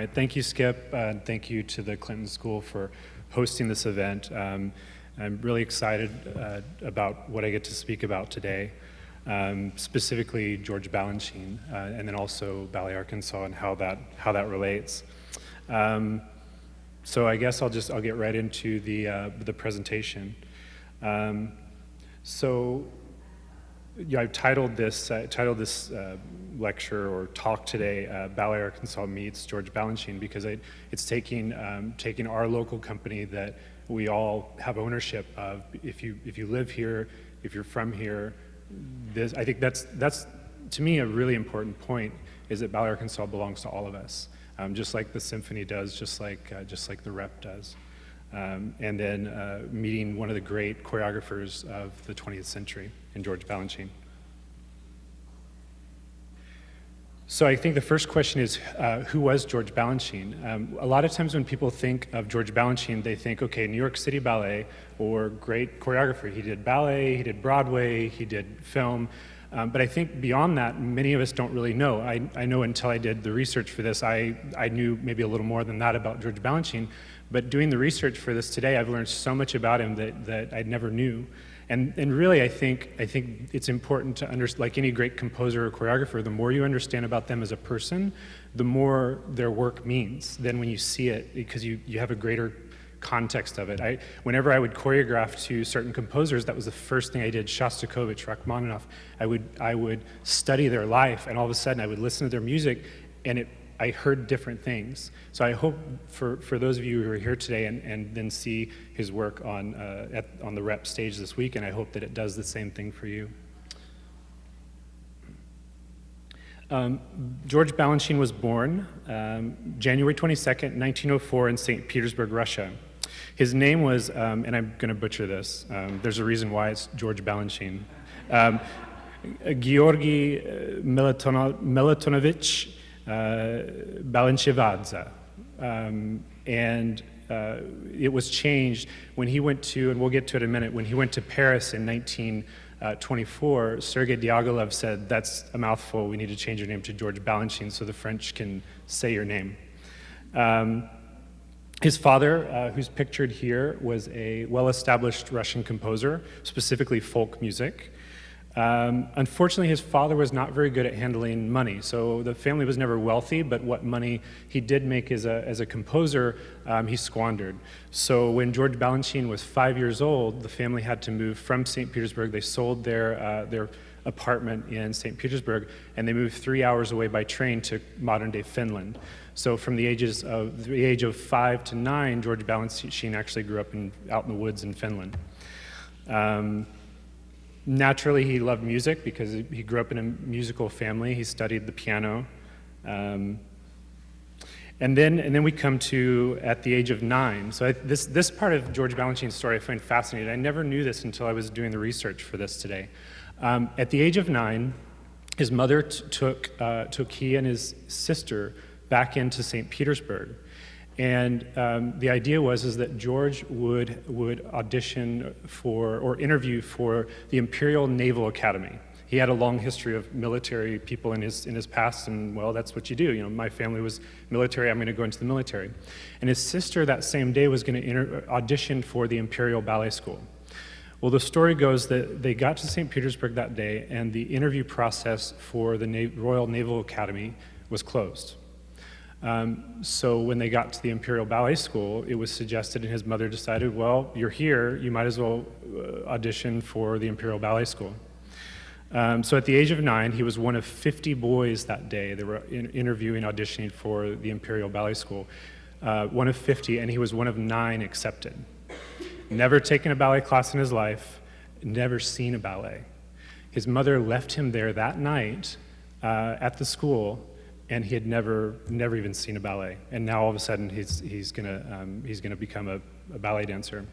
right, thank you, Skip, and thank you to the Clinton School for hosting this event. I'm really excited about what I get to speak about today, specifically George Balanchine, and then also Ballet Arkansas and how that relates. So I guess I'll get right into the presentation. I've titled this lecture or talk today, Ballet Arkansas Meets George Balanchine, because it's taking our local company that we all have ownership of. If you live here, if you're from here, I think that's to me a really important point, is that Ballet Arkansas belongs to all of us, just like the symphony does, just like the rep does. And then meeting one of the great choreographers of the 20th century, in George Balanchine. So I think the first question is, who was George Balanchine? A lot of times when people think of George Balanchine, they think, okay, New York City Ballet, or great choreographer. He did ballet, he did Broadway, he did film. But I think beyond that, many of us don't really know. I know until I did the research for this, I knew maybe a little more than that about George Balanchine. But doing the research for this today, I've learned so much about him that I never knew. And really, I think it's important to understand, like any great composer or choreographer, the more you understand about them as a person, the more their work means than when you see it, because you have a greater context of it. Whenever I would choreograph to certain composers, that was the first thing I did. Shostakovich, Rachmaninoff. I would study their life, and all of a sudden I would listen to their music, and I heard different things. So I hope for those of you who are here today and then see his work on the rep stage this week, and I hope that it does the same thing for you. George Balanchine was born January 22nd, 1904 in St. Petersburg, Russia. His name was, and I'm going to butcher this, there's a reason why it's George Balanchine, Georgy Melitonovich Balanchevadze. And it was changed when he went to, and we'll get to it in a minute, when he went to Paris in 1924, Sergei Diaghilev said, that's a mouthful, we need to change your name to George Balanchine so the French can say your name. His father, who's pictured here, was a well-established Russian composer, specifically folk music. Unfortunately, his father was not very good at handling money, so the family was never wealthy, but what money he did make as a composer, he squandered. So when George Balanchine was 5 years old, the family had to move from St. Petersburg. They sold their apartment in St. Petersburg, and they moved 3 hours away by train to modern-day Finland. So from the age of 5 to 9, George Balanchine actually grew up out in the woods in Finland. Naturally, he loved music because he grew up in a musical family. He studied the piano. And then we come to at the age of 9. So this part of George Balanchine's story I find fascinating. I never knew this until I was doing the research for this today. At the age of 9, his mother took he and his sister back into St. Petersburg. And the idea was that George would audition for or interview for the Imperial Naval Academy. He had a long history of military people in his past, and well, that's what you do. You know, my family was military. I'm going to go into the military. And his sister that same day was going to audition for the Imperial Ballet School. Well, the story goes that they got to St. Petersburg that day, and the interview process for the Royal Naval Academy was closed. So when they got to the Imperial Ballet School, it was suggested, and his mother decided, well, you're here, you might as well audition for the Imperial Ballet School. So at the age of 9, he was one of 50 boys that day. They were interviewing, auditioning for the Imperial Ballet School. One of 50, and he was one of 9 accepted. Never taken a ballet class in his life, never seen a ballet. His mother left him there that night at the school, and he had never even seen a ballet. And now all of a sudden he's gonna become a ballet dancer.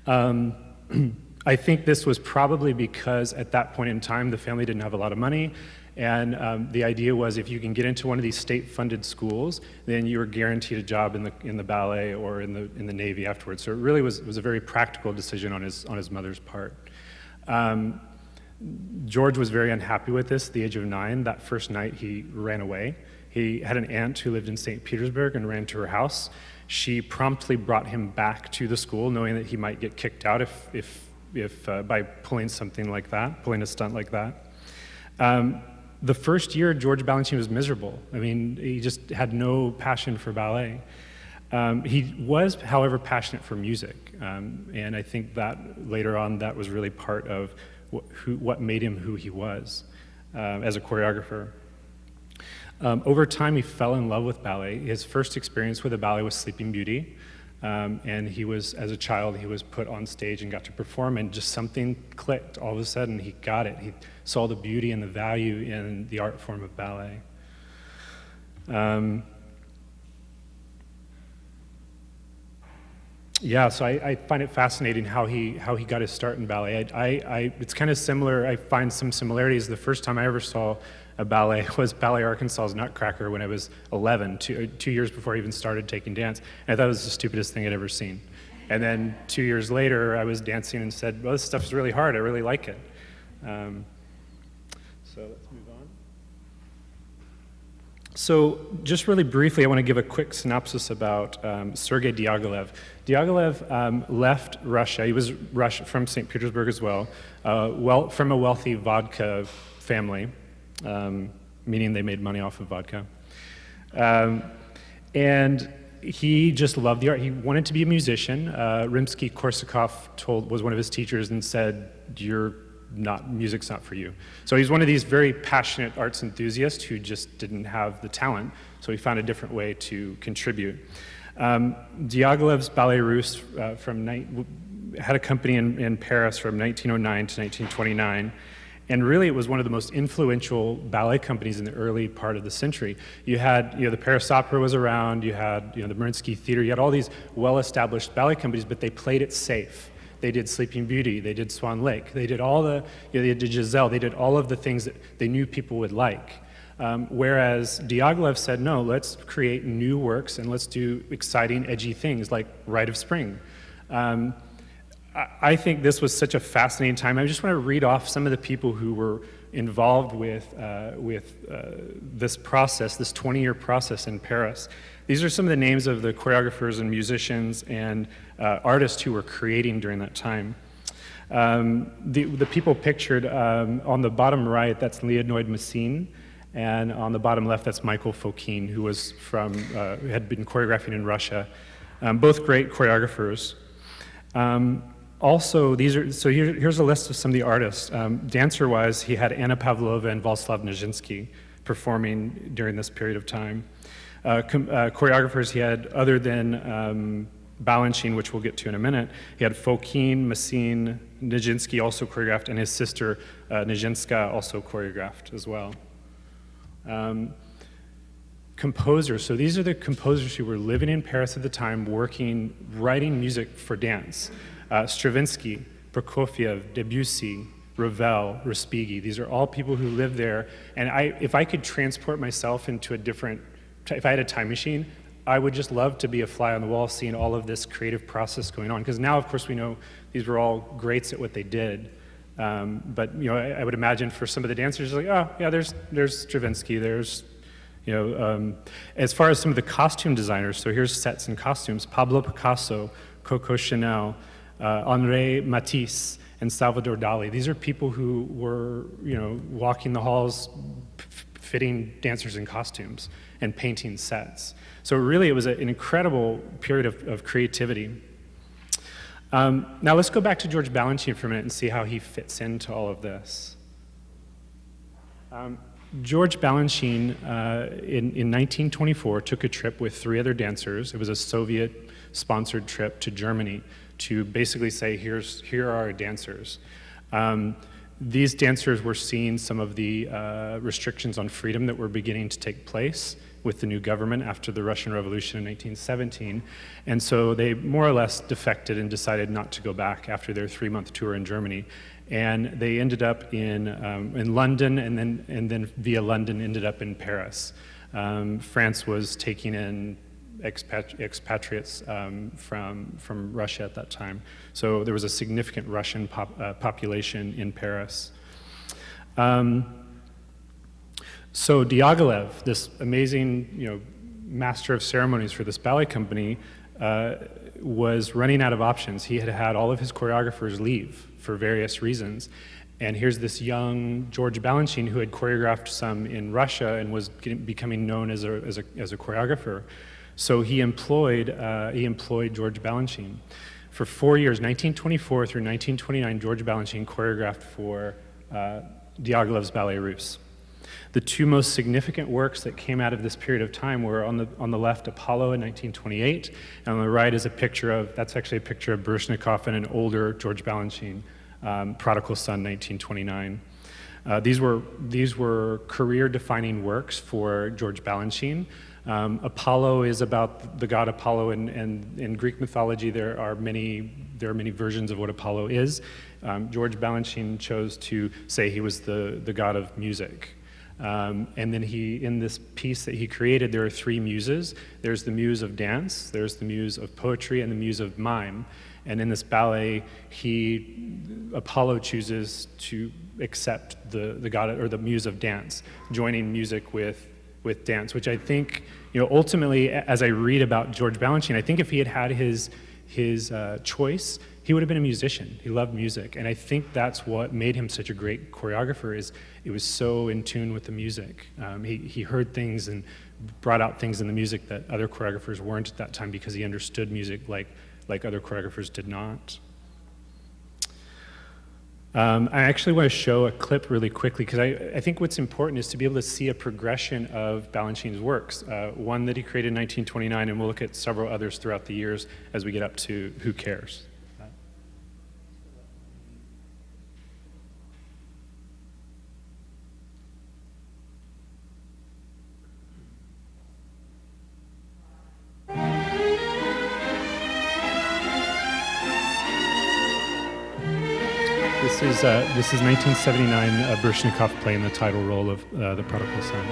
I think this was probably because at that point in time the family didn't have a lot of money, and the idea was if you can get into one of these state-funded schools, then you were guaranteed a job in the ballet or in the Navy afterwards. So it really was a very practical decision on his mother's part. George was very unhappy with this at the age of 9. That first night he ran away. He had an aunt who lived in St. Petersburg and ran to her house. She promptly brought him back to the school, knowing that he might get kicked out if by pulling something like that, pulling a stunt like that. The first year, George Balanchine was miserable. I mean, he just had no passion for ballet. He was, however, passionate for music, and I think that later on that was really part of what made him who he was as a choreographer. Over time, he fell in love with ballet. His first experience with a ballet was Sleeping Beauty, and he was, as a child, he was put on stage and got to perform, and just something clicked. All of a sudden, he got it. He saw the beauty and the value in the art form of ballet. Yeah, so I find it fascinating how he got his start in ballet. It's kind of similar. I find some similarities. The first time I ever saw a ballet was Ballet Arkansas's Nutcracker when I was 11, 2 years before I even started taking dance. And I thought it was the stupidest thing I'd ever seen. And then 2 years later, I was dancing and said, well, this stuff is really hard. I really like it. So let's move on. So just really briefly, I want to give a quick synopsis about Sergei Diaghilev. Diaghilev left Russia. He was from St. Petersburg as well, from a wealthy vodka family, meaning they made money off of vodka. And he just loved the art. He wanted to be a musician. Rimsky-Korsakov was one of his teachers and said, music's not for you. So he's one of these very passionate arts enthusiasts who just didn't have the talent, so he found a different way to contribute. Diaghilev's Ballet Russe had a company in Paris from 1909 to 1929, and really it was one of the most influential ballet companies in the early part of the century. You had, the Paris Opera was around, you had, the Mariinsky Theater, you had all these well-established ballet companies, but they played it safe. They did Sleeping Beauty, they did Swan Lake, they did all they did Giselle, they did all of the things that they knew people would like. Whereas Diaghilev said, no, let's create new works and let's do exciting, edgy things like Rite of Spring. I think this was such a fascinating time. I just want to read off some of the people who were involved with this process, this 20-year process in Paris. These are some of the names of the choreographers and musicians and artists who were creating during that time. The people pictured on the bottom right, that's Leonid Messine, and on the bottom left, that's Michael Fokine, who was had been choreographing in Russia. Both great choreographers. Also, here's a list of some of the artists. Dancer-wise, he had Anna Pavlova and Valslav Nijinsky performing during this period of time. Choreographers he had, other than Balanchine, which we'll get to in a minute, he had Fokine, Messine, Nijinsky also choreographed, and his sister Nijinska also choreographed as well. Composers, so these are the composers who were living in Paris at the time, writing music for dance. Stravinsky, Prokofiev, Debussy, Ravel, Respighi, these are all people who lived there, and if I could transport myself into if I had a time machine, I would just love to be a fly on the wall seeing all of this creative process going on, because now, of course, we know these were all greats at what they did. But I would imagine for some of the dancers, like, oh yeah, there's Stravinsky, there's, as far as some of the costume designers, so here's sets and costumes: Pablo Picasso, Coco Chanel, Henri Matisse, and Salvador Dali. These are people who were, walking the halls, fitting dancers in costumes and painting sets. So really, it was an incredible period of creativity. Now let's go back to George Balanchine for a minute and see how he fits into all of this. George Balanchine, in 1924, took a trip with 3 other dancers. It was a Soviet-sponsored trip to Germany to basically say, here are our dancers. These dancers were seeing some of the restrictions on freedom that were beginning to take place with the new government after the Russian Revolution in 1917, and so they more or less defected and decided not to go back after their 3-month tour in Germany. And they ended up in London, and then via London ended up in Paris. France was taking in expatriates from Russia at that time. So there was a significant Russian population in Paris. So Diaghilev, this amazing, master of ceremonies for this ballet company, was running out of options. He had had all of his choreographers leave for various reasons. And here's this young George Balanchine who had choreographed some in Russia and was becoming known as a choreographer. So he employed George Balanchine. For 4 years, 1924 through 1929, George Balanchine choreographed for Diaghilev's Ballet Russe. The two most significant works that came out of this period of time were on the left, Apollo in 1928, and on the right is that's actually a picture of Baryshnikov and an older George Balanchine, Prodigal Son, 1929. These were career-defining works for George Balanchine. Apollo is about the god Apollo, and in Greek mythology there are many versions of what Apollo is. George Balanchine chose to say he was the god of music. And then in this piece that he created, there are three muses. There's the muse of dance, there's the muse of poetry, and the muse of mime. And in this ballet, Apollo chooses to accept the god or the muse of dance, joining music with dance, which I think, ultimately, as I read about George Balanchine, I think if he had had his choice, he would have been a musician. He loved music, and I think that's what made him such a great choreographer. Is it was so in tune with the music. He heard things and brought out things in the music that other choreographers weren't at that time because he understood music like other choreographers did not. I actually want to show a clip really quickly because I think what's important is to be able to see a progression of Balanchine's works. One that he created in 1929, and we'll look at several others throughout the years as we get up to Who Cares? This is 1979, Baryshnikov playing the title role of the Prodigal Son.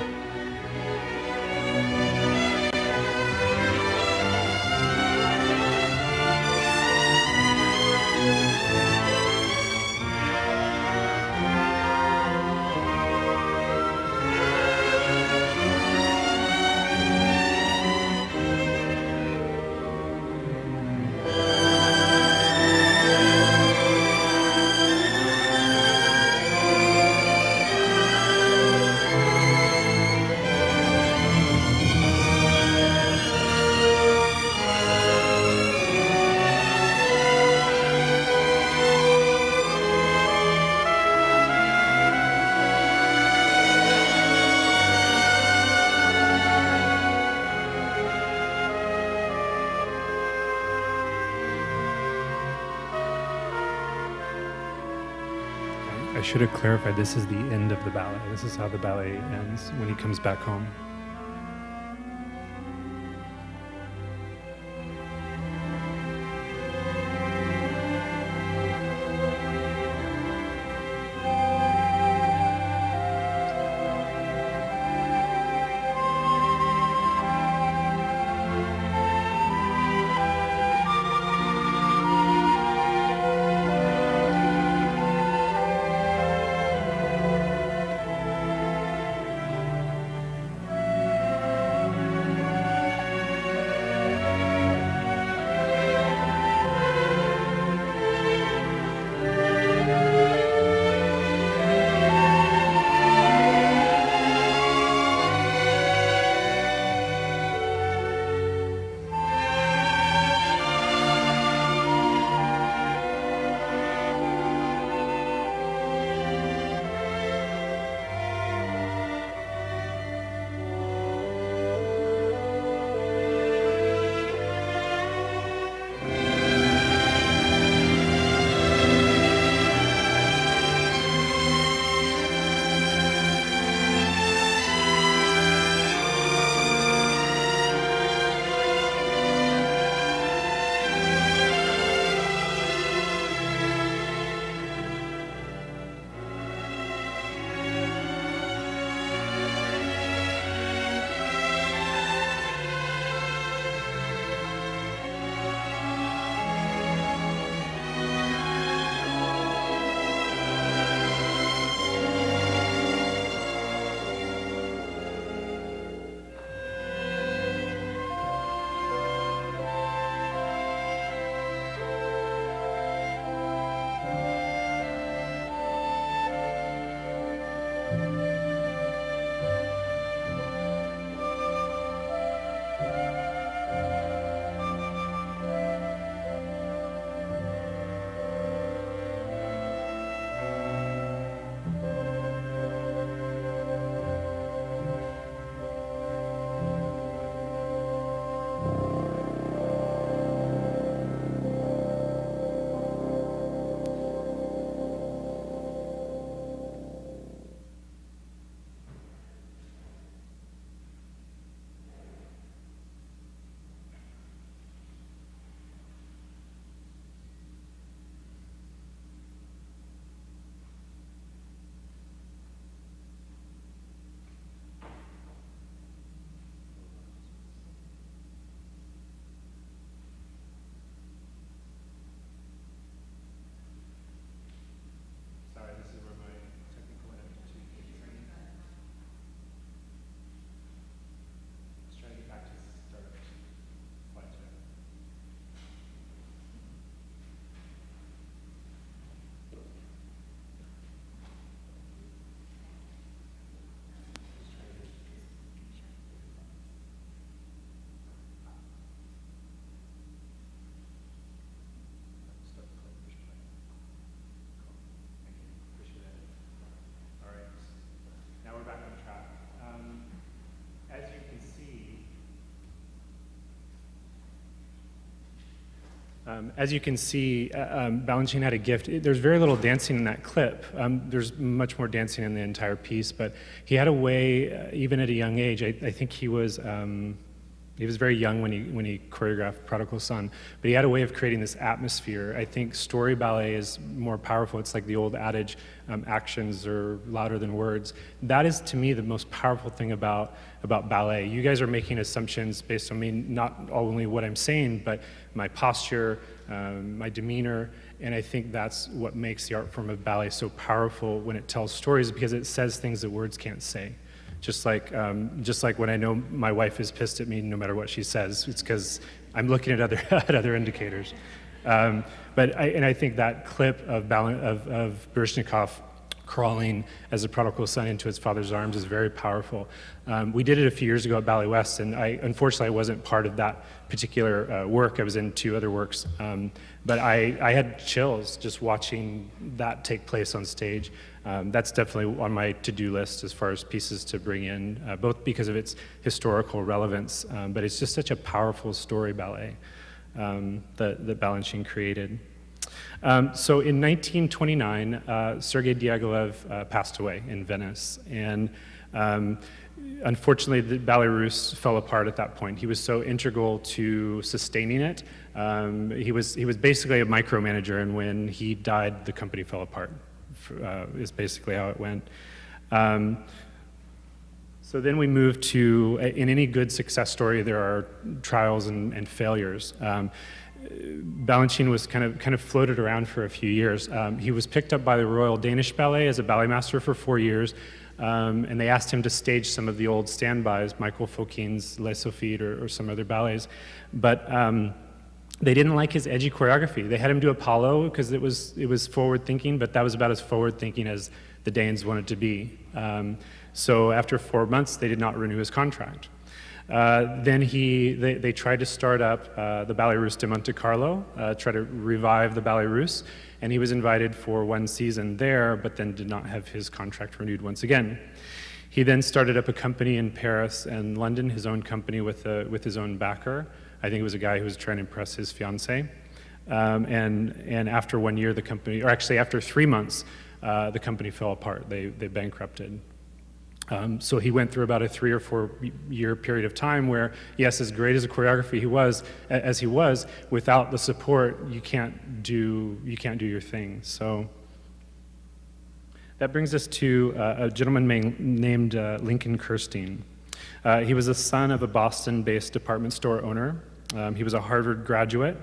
I should have clarified, this is the end of the ballet. This is how the ballet ends when he comes back home. As you can see, Balanchine had a gift. There's very little dancing in that clip. There's much more dancing in the entire piece, but he had a way, even at a young age, I think he was very young when he choreographed Prodigal Son, but he had a way of creating this atmosphere. I think story ballet is more powerful. It's like the old adage, actions are louder than words. That is, to me, the most powerful thing about ballet. You guys are making assumptions based on me, not only what I'm saying, but my posture, my demeanor, and I think that's what makes the art form of ballet so powerful when it tells stories, because it says things that words can't say. Just like when I know my wife is pissed at me, no matter what she says, it's because I'm looking at other indicators. But I think that clip of Baryshnikov crawling as a prodigal son into his father's arms is very powerful. We did it a few years ago at Ballet West, and unfortunately I wasn't part of that particular work. I was in 2 other works, but I had chills just watching that take place on stage. That's definitely on my to-do list as far as pieces to bring in, both because of its historical relevance, but it's just such a powerful story ballet that Balanchine created. So in 1929, Sergei Diaghilev passed away in Venice, and unfortunately the Ballet Russe fell apart at that point. He was so integral to sustaining it. He was basically a micromanager, and when he died, the company fell apart. Is basically how it went. So then we move to, in any good success story, there are trials and failures. Balanchine was kind of floated around for a few years. He was picked up by the Royal Danish Ballet as a ballet master for 4 years, and they asked him to stage some of the old standbys, Michael Fokines' Les Sophies or some other ballets, but they didn't like his edgy choreography. They had him do Apollo because it was forward-thinking, but that was about as forward-thinking as the Danes wanted to be. So after 4 months, they did not renew his contract. Then they tried to start up the Ballet Russe de Monte Carlo, try to revive the Ballet Russe, and he was invited for 1 season there, but then did not have his contract renewed once again. He then started up a company in Paris and London, his own company with his own backer. I think it was a guy who was trying to impress his fiancée. And after 1 year, the company, or actually after 3 months, the company fell apart. They bankrupted. So he went through about a 3 or 4 year period of time where, yes, as great as a choreographer as he was, without the support, you can't do your thing. So that brings us to a gentleman named Lincoln Kirstein. He was the son of a Boston-based department store owner. He was a Harvard graduate.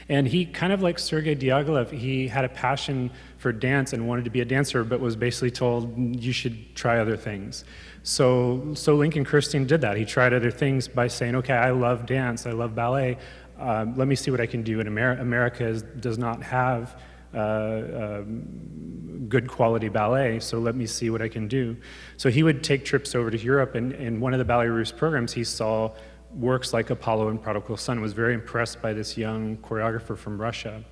And he, kind of like Sergei Diaghilev, he had a passion for dance and wanted to be a dancer, but was basically told, you should try other things. So Lincoln Kirstein did that. He tried other things by saying, okay, I love dance, I love ballet, let me see what I can do. And America does not have good quality ballet, so let me see what I can do. So he would take trips over to Europe, and in one of the Ballet Russe programs, he saw works like Apollo and Prodigal Son, was very impressed by this young choreographer from Russia.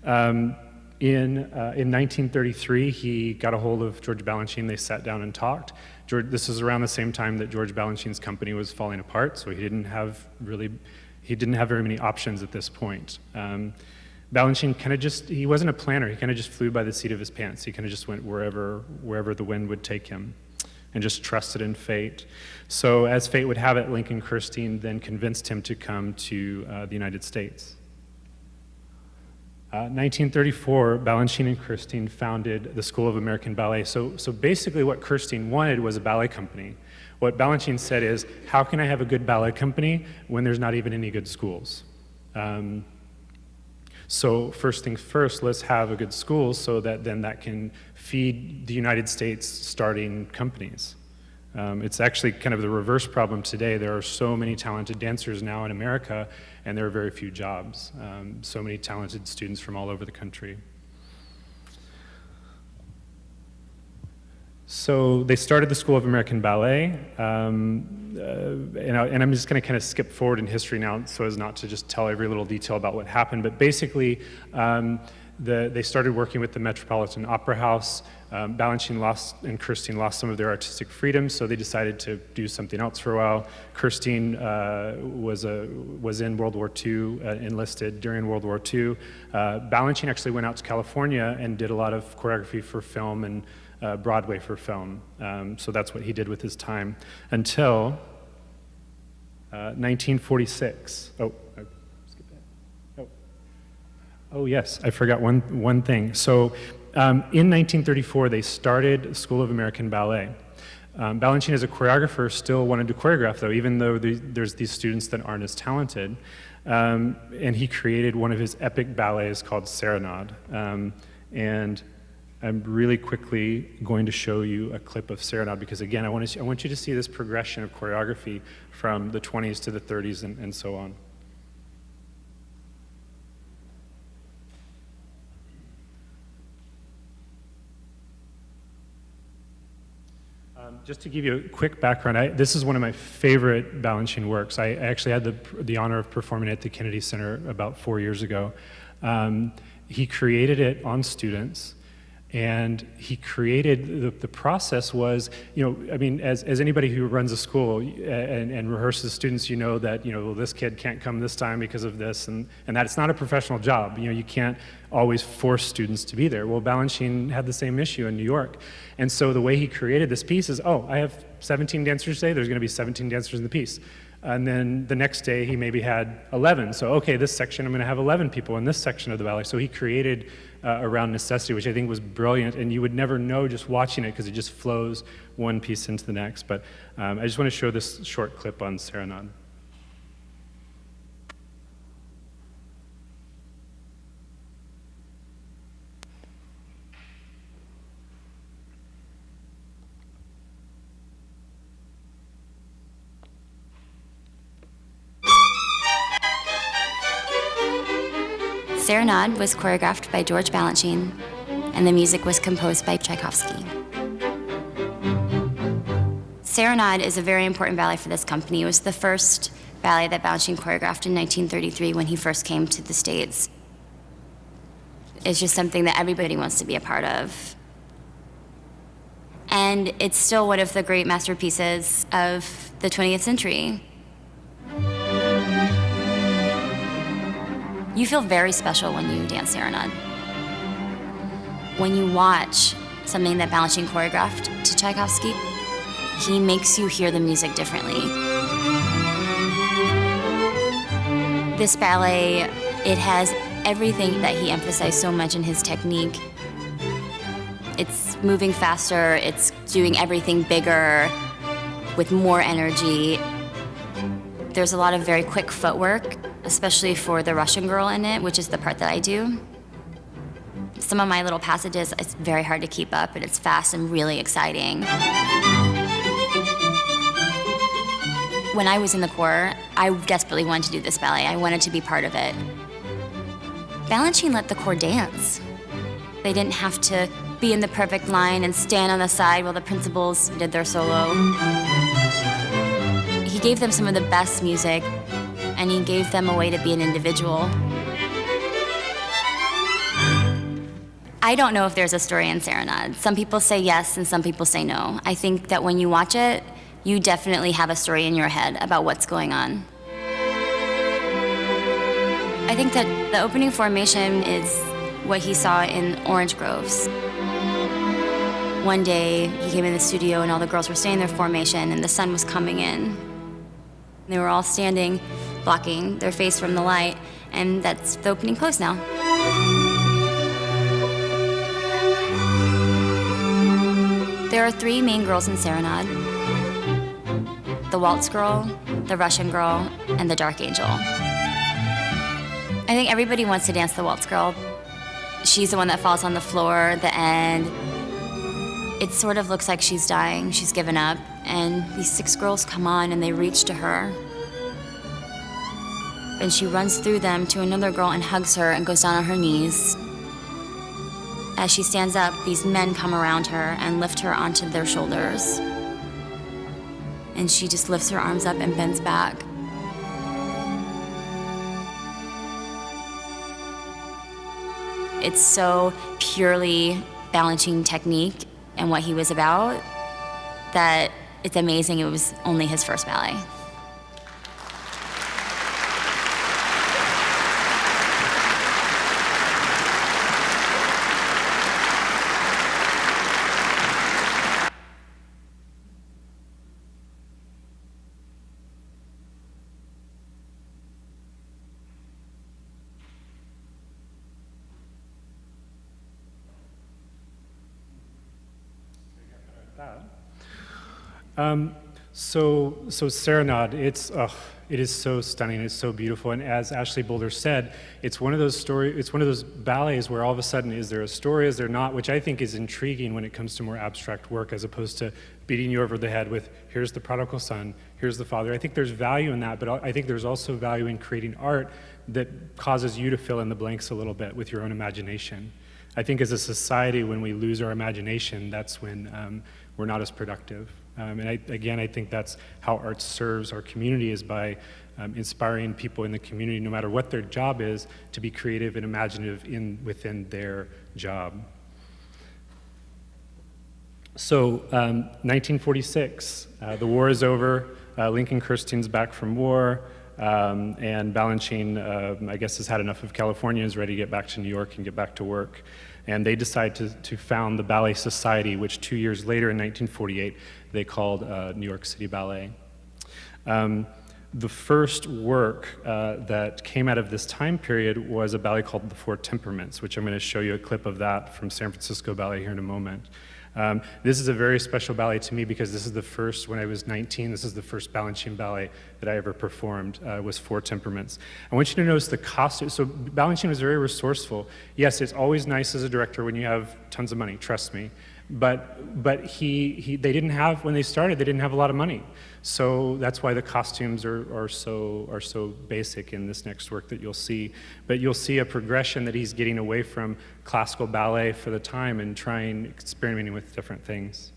In 1933, he got a hold of George Balanchine. They sat down and talked. This is around the same time that George Balanchine's company was falling apart, so he didn't have very many options at this point. Balanchine he wasn't a planner. He kind of just flew by the seat of his pants. He kind of just went wherever the wind would take him, and just trusted in fate. So as fate would have it, Lincoln Kirstein then convinced him to come to the United States. 1934, Balanchine and Kirstein founded the School of American Ballet. So basically what Kirstein wanted was a ballet company. What Balanchine said is, how can I have a good ballet company when there's not even any good schools? So first things first, let's have a good school so that then that can feed the United States starting companies. It's actually kind of the reverse problem today. There are so many talented dancers now in America, and there are very few jobs. So many talented students from all over the country. So they started the School of American Ballet, and I'm just going to kind of skip forward in history now so as not to just tell every little detail about what happened, but basically They started working with the Metropolitan Opera House. Balanchine and Kirstine lost some of their artistic freedom, so they decided to do something else for a while. Kirstine was in World War II, enlisted during World War II. Balanchine actually went out to California and did a lot of choreography for film and Broadway for film. So that's what he did with his time until 1946. Oh yes, I forgot one thing. So in 1934, they started School of American Ballet. Balanchine, as a choreographer, still wanted to choreograph, though, even though there's these students that aren't as talented. And he created one of his epic ballets called Serenade. And I'm really quickly going to show you a clip of Serenade because, again, I want you to see this progression of choreography from the 20s to the 30s and so on. Just to give you a quick background, this is one of my favorite Balanchine works. I actually had the honor of performing at the Kennedy Center about 4 years ago. He created it on students, and he created, the process was, I mean, as anybody who runs a school and rehearses students, you know that, well, this kid can't come this time because of this, and that it's not a professional job. You can't always force students to be there. Well, Balanchine had the same issue in New York. And so the way he created this piece is, I have 17 dancers today, there's gonna be 17 dancers in the piece. And then the next day he maybe had 11. So, okay, this section I'm gonna have 11 people in this section of the ballet. So he created around necessity, which I think was brilliant, and you would never know just watching it because it just flows one piece into the next. But I just wanna show this short clip on Serenade. Serenade was choreographed by George Balanchine, and the music was composed by Tchaikovsky. Serenade is a very important ballet for this company. It was the first ballet that Balanchine choreographed in 1933 when he first came to the States. It's just something that everybody wants to be a part of. And it's still one of the great masterpieces of the 20th century. You feel very special when you dance Serenade. When you watch something that Balanchine choreographed to Tchaikovsky, he makes you hear the music differently. This ballet, it has everything that he emphasized so much in his technique. It's moving faster, it's doing everything bigger, with more energy. There's a lot of very quick footwork, especially for the Russian girl in it, which is the part that I do. Some of my little passages, it's very hard to keep up, and it's fast and really exciting. When I was in the corps, I desperately wanted to do this ballet. I wanted to be part of it. Balanchine let the corps dance. They didn't have to be in the perfect line and stand on the side while the principals did their solo. He gave them some of the best music, and he gave them a way to be an individual. I don't know if there's a story in Serenade. Some people say yes, and some people say no. I think that when you watch it, you definitely have a story in your head about what's going on. I think that the opening formation is what he saw in Orange Groves. One day, he came in the studio and all the girls were staying in their formation and the sun was coming in. They were all standing, blocking their face from the light, and that's the opening pose now. There are three main girls in Serenade: the waltz girl, the Russian girl, and the dark angel. I think everybody wants to dance the waltz girl. She's the one that falls on the floor at the end. It sort of looks like she's dying, she's given up, and these 6 girls come on and they reach to her. And she runs through them to another girl and hugs her and goes down on her knees. As she stands up, these men come around her and lift her onto their shoulders. And she just lifts her arms up and bends back. It's so purely Balanchine technique and what he was about that it's amazing it was only his first ballet. So Serenade, it is so stunning, it's so beautiful, and as Ashley Boulder said, it's one of those ballets where all of a sudden, is there a story, is there not, which I think is intriguing when it comes to more abstract work, as opposed to beating you over the head with, here's the prodigal son, here's the father. I think there's value in that, but I think there's also value in creating art that causes you to fill in the blanks a little bit with your own imagination. I think as a society, when we lose our imagination, that's when we're not as productive. And I think that's how art serves our community, is by inspiring people in the community, no matter what their job is, to be creative and imaginative within their job. So 1946, the war is over, Lincoln Kirstein's back from war, and Balanchine, I guess, has had enough of California, is ready to get back to New York and get back to work. And they decide to found the Ballet Society, which 2 years later, in 1948, they called New York City Ballet. The first work that came out of this time period was a ballet called The Four Temperaments, which I'm going to show you a clip of that from San Francisco Ballet here in a moment. This is a very special ballet to me because this is the first, when I was 19, this is the first Balanchine ballet that I ever performed, was Four Temperaments. I want you to notice the costume. So Balanchine was very resourceful. Yes, it's always nice as a director when you have tons of money, trust me. But they didn't have, when they started, they didn't have a lot of money. So that's why the costumes are so basic in this next work that you'll see. But you'll see a progression that he's getting away from classical ballet for the time and experimenting with different things.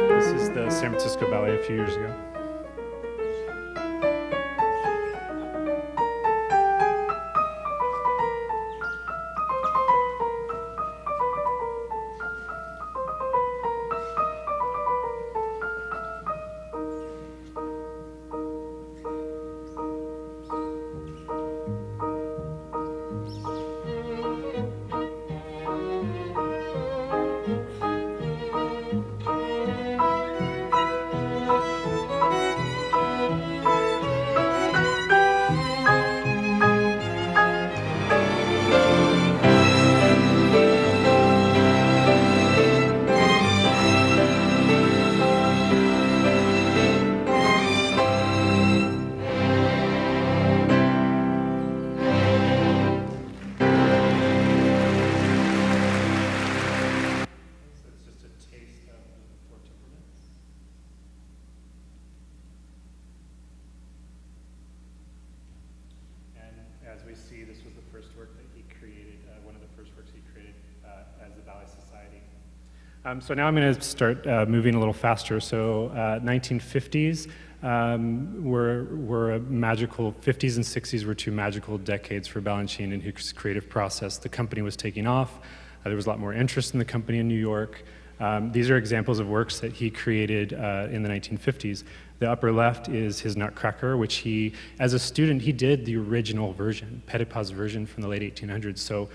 This is the San Francisco Ballet a few years ago. As we see, this was the first work that he created, one of the first works he created as the Ballet Society. So now I'm going to start moving a little faster. So 1950s were a magical, 50s and 60s were two magical decades for Balanchine and his creative process. The company was taking off. There was a lot more interest in the company in New York. These are examples of works that he created in the 1950s. The upper left is his Nutcracker, which he, as a student, he did the original version, Petipa's version from the late 1800s. So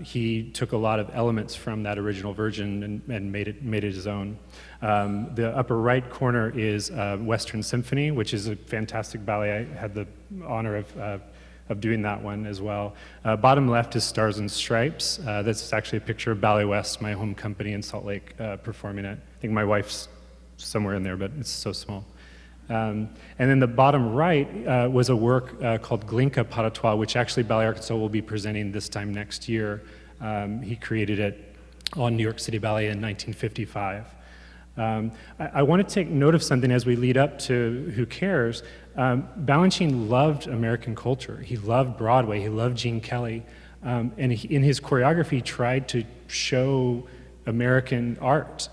he took a lot of elements from that original version and made it his own. The upper right corner is Western Symphony, which is a fantastic ballet. I had the honor of doing that one as well. Bottom left is Stars and Stripes. That's actually a picture of Ballet West, my home company in Salt Lake, performing it. I think my wife's somewhere in there, but it's so small. And then the bottom right was a work called Glinka Paratois, which actually Ballet Arkansas will be presenting this time next year. He created it on New York City Ballet in 1955. I want to take note of something as we lead up to Who Cares. Balanchine loved American culture. He loved Broadway. He loved Gene Kelly. And in his choreography, tried to show American art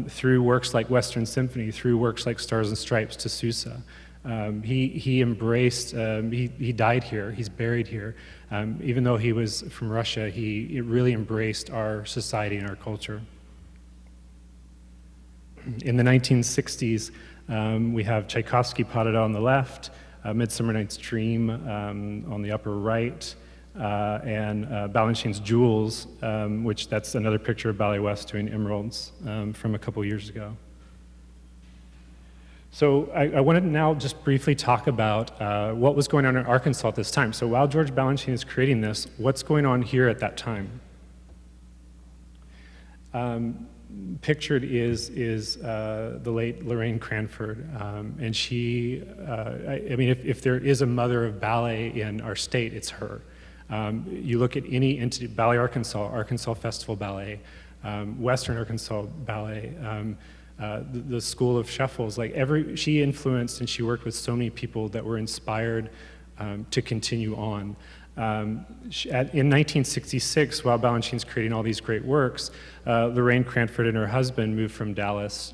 through works like Western Symphony, through works like Stars and Stripes to Sousa. He embraced, he died here, he's buried here. Even though he was from Russia, he really embraced our society and our culture. In the 1960s, we have Tchaikovsky plotted on the left, Midsummer Night's Dream on the upper right, and Balanchine's Jewels, which that's another picture of Ballet West doing Emeralds from a couple years ago. So I want to now just briefly talk about what was going on in Arkansas at this time. So while George Balanchine is creating this, what's going on here at that time? Pictured is the late Lorraine Cranford, and she, I mean, if there is a mother of ballet in our state, it's her. You look at any entity, Ballet Arkansas, Arkansas Festival Ballet, Western Arkansas Ballet, the School of Shuffles, like she influenced and she worked with so many people that were inspired to continue on. In 1966, while Balanchine's creating all these great works, Lorraine Cranford and her husband moved from Dallas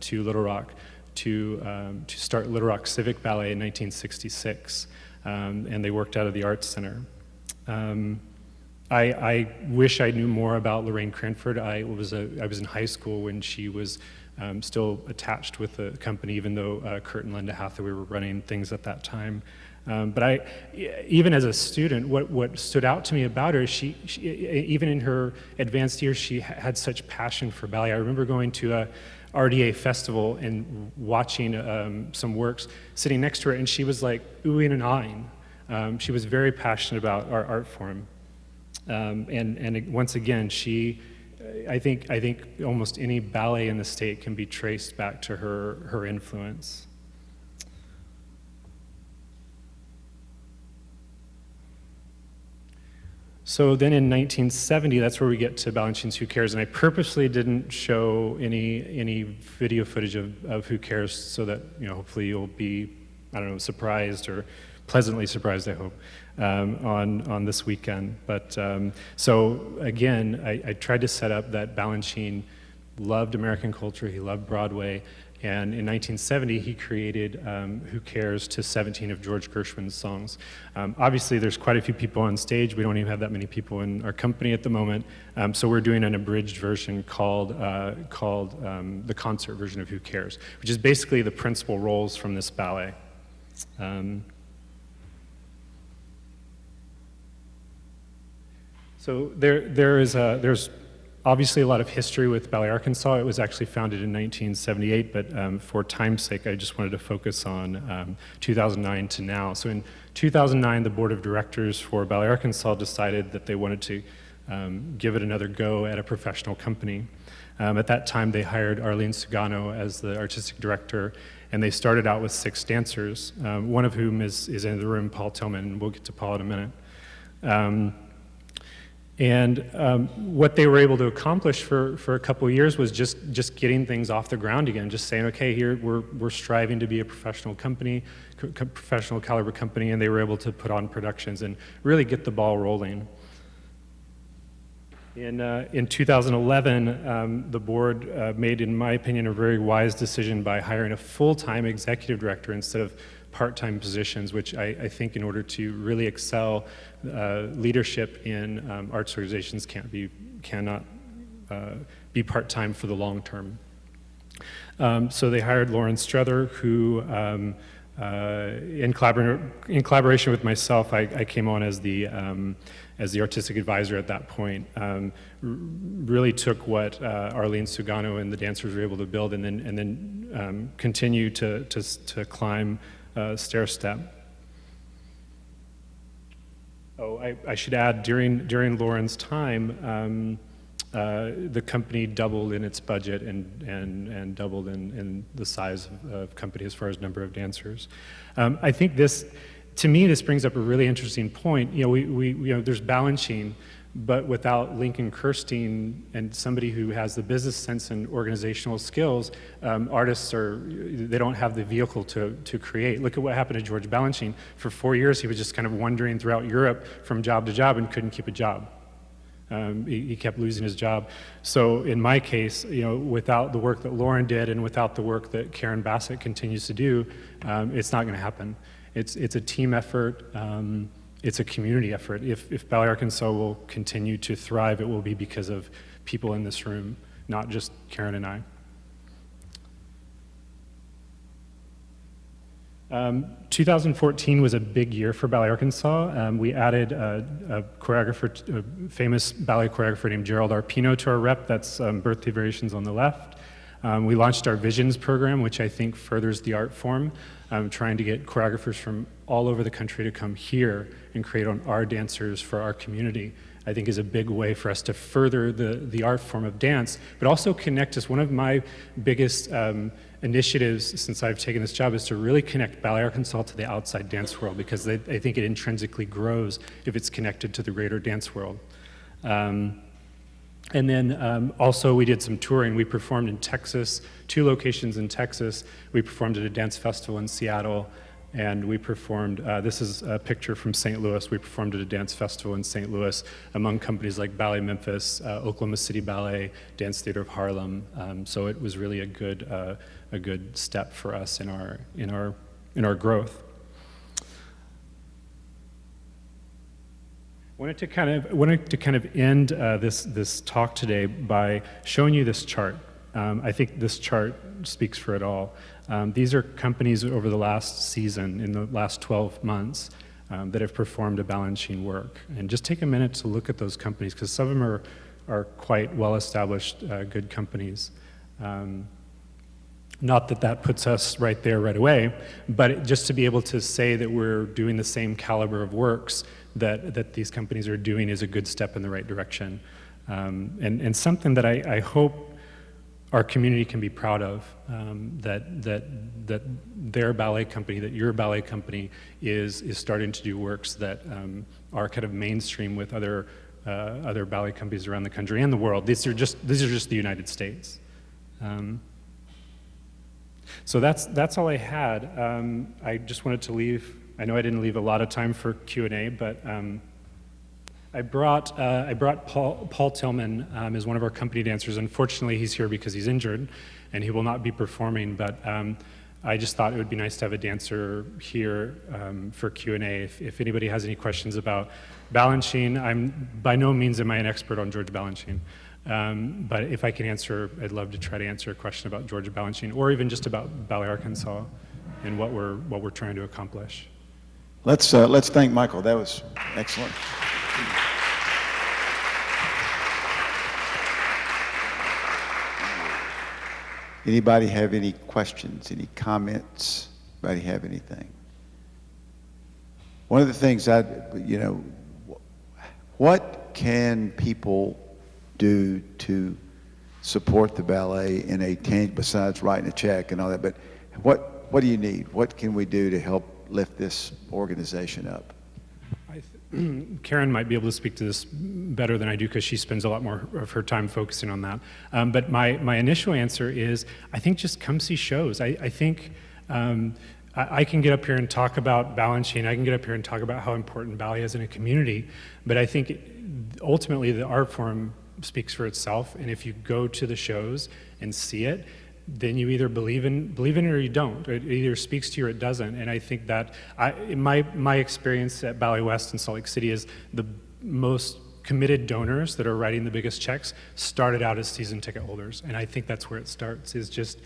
to Little Rock to start Little Rock Civic Ballet in 1966, and they worked out of the Arts Center. I wish I knew more about Lorraine Cranford. I was in high school when she was still attached with the company, even though Kurt and Linda Hathaway were running things at that time. But even as a student, what stood out to me about her is she even in her advanced years, she had such passion for ballet. I remember going to a RDA festival and watching some works, sitting next to her, and she was like oohing and aahing. She was very passionate about our art form. And once again, I think almost any ballet in the state can be traced back to her influence. So then in 1970, that's where we get to Balanchine's Who Cares, and I purposely didn't show any video footage of Who Cares so that, you know, hopefully you'll be, I don't know, surprised or pleasantly surprised, I hope, on this weekend. But so again, I tried to set up that Balanchine loved American culture, he loved Broadway, and in 1970 he created Who Cares to 17 of George Gershwin's songs. Obviously there's quite a few people on stage, we don't even have that many people in our company at the moment, so we're doing an abridged version called the concert version of Who Cares, which is basically the principal roles from this ballet. So there's obviously a lot of history with Ballet Arkansas. It was actually founded in 1978, but for time's sake, I just wanted to focus on 2009 to now. So in 2009, the board of directors for Ballet Arkansas decided that they wanted to give it another go at a professional company. At that time, they hired Arlene Sugano as the artistic director, and they started out with 6 dancers, one of whom is in the room, Paul Tillman, and we'll get to Paul in a minute. What they were able to accomplish for a couple of years was just getting things off the ground again, just saying, okay, here we're striving to be a professional company, professional caliber company, and they were able to put on productions and really get the ball rolling. In 2011, the board made, in my opinion, a very wise decision by hiring a full-time executive director instead of part-time positions, which I think in order to really excel, leadership in arts organizations cannot be part-time for the long term. So they hired Lauren Struther, who, in collaboration with myself, I came on as the artistic advisor at that point. Really took what Arlene Sugano and the dancers were able to build, and then continue to climb stair step. Oh, I should add, during Lauren's time, the company doubled in its budget and doubled in the size of company as far as number of dancers. I think to me, this brings up a really interesting point. You know, there's Balanchine, But without Lincoln Kirstein and somebody who has the business sense and organizational skills, artists they don't have the vehicle to create. Look at what happened to George Balanchine. For 4 years, he was just kind of wandering throughout Europe from job to job and couldn't keep a job. He kept losing his job. So in my case, without the work that Lauren did and without the work that Karen Bassett continues to do, it's not going to happen. It's a team effort. It's a community effort. If Ballet Arkansas will continue to thrive, it will be because of people in this room, not just Karen and I. 2014 was a big year for Ballet Arkansas. We added a choreographer, a famous ballet choreographer named Gerald Arpino to our rep. That's Birthday Variations on the left. We launched our Visions program, which I think furthers the art form, trying to get choreographers from all over the country to come here and create on our dancers for our community. I think is a big way for us to further the art form of dance, but also connect us. One of my biggest initiatives since I've taken this job is to really connect Ballet Arkansas to the outside dance world, because I think it intrinsically grows if it's connected to the greater dance world. And then also we did some touring. We performed in Texas, 2 locations in Texas. We performed at a dance festival in Seattle, and we performed, this is a picture from St. Louis. We performed at a dance festival in St. Louis among companies like Ballet Memphis, Oklahoma City Ballet, Dance Theater of Harlem. So it was really a good step for us in our growth. Wanted to kind of end this talk today by showing you this chart. I think this chart speaks for it all. These are companies over the last season, in the last 12 months, that have performed a Balanchine work. And just take a minute to look at those companies, because some of them are quite well-established, good companies. Not that puts us right there right away, but just to be able to say that we're doing the same caliber of works that these companies are doing is a good step in the right direction. And something that I hope our community can be proud of, that their ballet company, that your ballet company is starting to do works that are kind of mainstream with other ballet companies around the country and the world. These are just the United States. So that's all I had. I just wanted to leave. I know I didn't leave a lot of time for Q&A, but I brought Paul Tillman as one of our company dancers. Unfortunately, he's here because he's injured, and he will not be performing. But I just thought it would be nice to have a dancer here for Q&A. If anybody has any questions about Balanchine, by no means am I an expert on George Balanchine. But if I can answer, I'd love to try to answer a question about George Balanchine, or even just about Ballet Arkansas and what we're trying to accomplish. Let's thank Michael. That was excellent. Anybody have any questions, any comments? Anybody have anything? One of the things what can people do to support the ballet in a tangible, besides writing a check and all that, but what do you need? What can we do to help lift this organization up? Karen might be able to speak to this better than I do, because she spends a lot more of her time focusing on that. But my initial answer is, I think just come see shows. I think I can get up here and talk about Balanchine. I can get up here and talk about how important ballet is in a community. But I think ultimately the art form speaks for itself. And if you go to the shows and see it, then you either believe in it or you don't. It either speaks to you or it doesn't. And I think that my experience at Ballet West in Salt Lake City is the most committed donors that are writing the biggest checks started out as season ticket holders. And I think that's where it starts, is just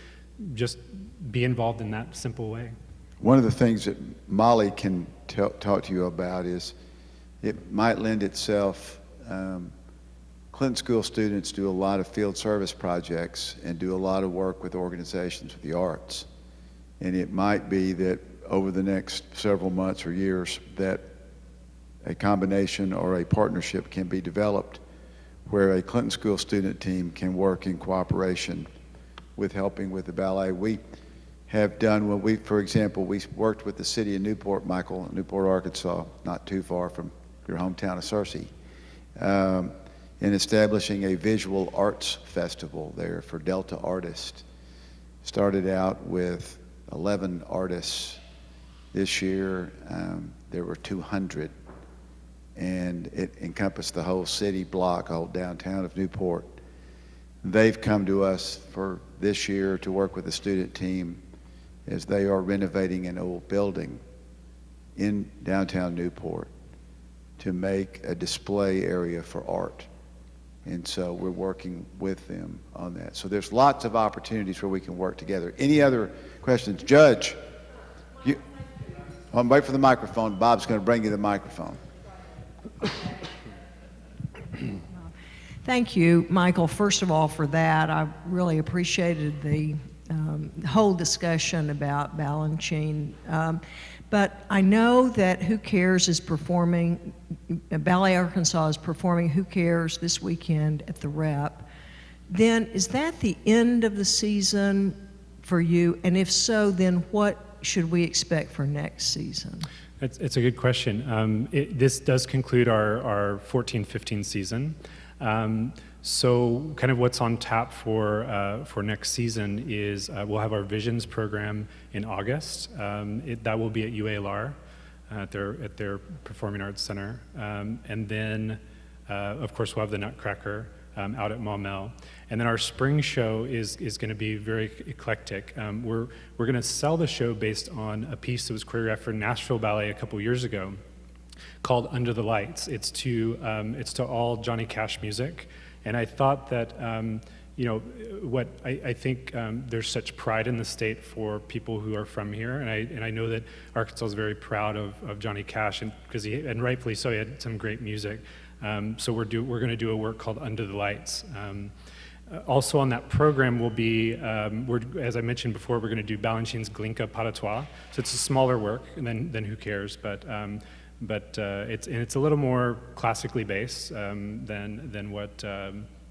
be involved in that simple way. One of the things that Molly can talk to you about is it might lend itself. Clinton School students do a lot of field service projects and do a lot of work with organizations with the arts. And it might be that over the next several months or years that a combination or a partnership can be developed where a Clinton School student team can work in cooperation with helping with the ballet. We have done for example, we worked with the city of Newport, Michael, Newport, Arkansas, not too far from your hometown of Searcy. in establishing a visual arts festival there for Delta artists. Started out with 11 artists. This year, there were 200, and it encompassed the whole city block, whole downtown of Newport. They've come to us for this year to work with the student team as they are renovating an old building in downtown Newport to make a display area for art. And so we're working with them on that. So there's lots of opportunities where we can work together. Any other questions? Judge, I'm waiting for the microphone. Bob's going to bring you the microphone. Thank you, Michael, first of all, for that. I really appreciated the whole discussion about Balanchine. But I know that Who Cares is performing, Ballet Arkansas is performing Who Cares this weekend at the Rep. Then is that the end of the season for you? And if so, then what should we expect for next season? It's a good question. This does conclude our 14-15 season. So kind of what's on tap for next season is we'll have our Visions program in August. That will be at UALR at their Performing Arts Center. And then, of course, we'll have the Nutcracker out at Maumelle. And then our spring show is going to be very eclectic. We're going to sell the show based on a piece that was choreographed for Nashville Ballet a couple years ago called Under the Lights. It's to all Johnny Cash music. And I thought that, I think there's such pride in the state for people who are from here, and I know that Arkansas is very proud of Johnny Cash, and rightfully so. He had some great music. So we're going to do a work called Under the Lights. Also on that program will be, as I mentioned before, we're going to do Balanchine's Glinka Patois. So it's a smaller work than Who Cares, but it's a little more classically based than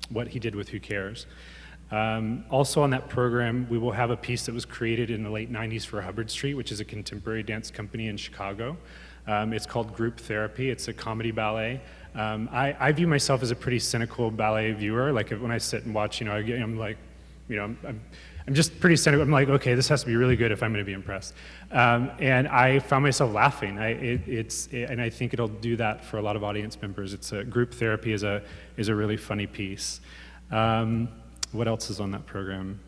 what he did with Who Cares. Also on that program, we will have a piece that was created in the late 90s for Hubbard Street, which is a contemporary dance company in Chicago. It's called Group Therapy. It's a comedy ballet. I view myself as a pretty cynical ballet viewer. Like when I sit and watch, I'm like, I'm just pretty cynical. I'm like, okay, this has to be really good if I'm going to be impressed. And I found myself laughing. And I think it'll do that for a lot of audience members. Group Therapy is a really funny piece. What else is on that program?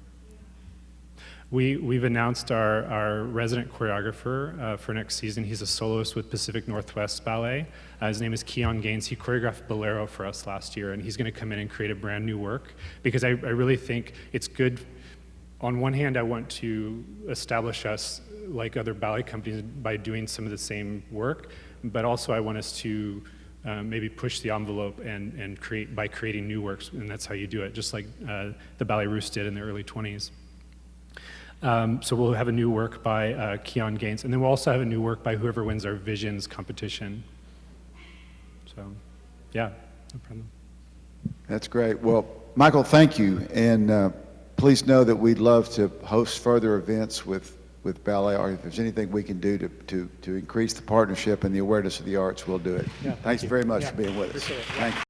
We've announced our resident choreographer for next season. He's a soloist with Pacific Northwest Ballet. His name is Keon Gaines. He choreographed Bolero for us last year, and he's going to come in and create a brand new work because I really think it's good. On one hand, I want to establish us like other ballet companies by doing some of the same work, but also I want us to maybe push the envelope and create by creating new works, and that's how you do it, just like the Ballet Russe did in the early 20s. So we'll have a new work by Keon Gaines, and then we'll also have a new work by whoever wins our Visions competition. So, yeah, no problem. That's great. Well, Michael, thank you, and please know that we'd love to host further events with Ballet Art. If there's anything we can do to increase the partnership and the awareness of the arts, we'll do it. Yeah, Thanks very much for being with us. Thank you.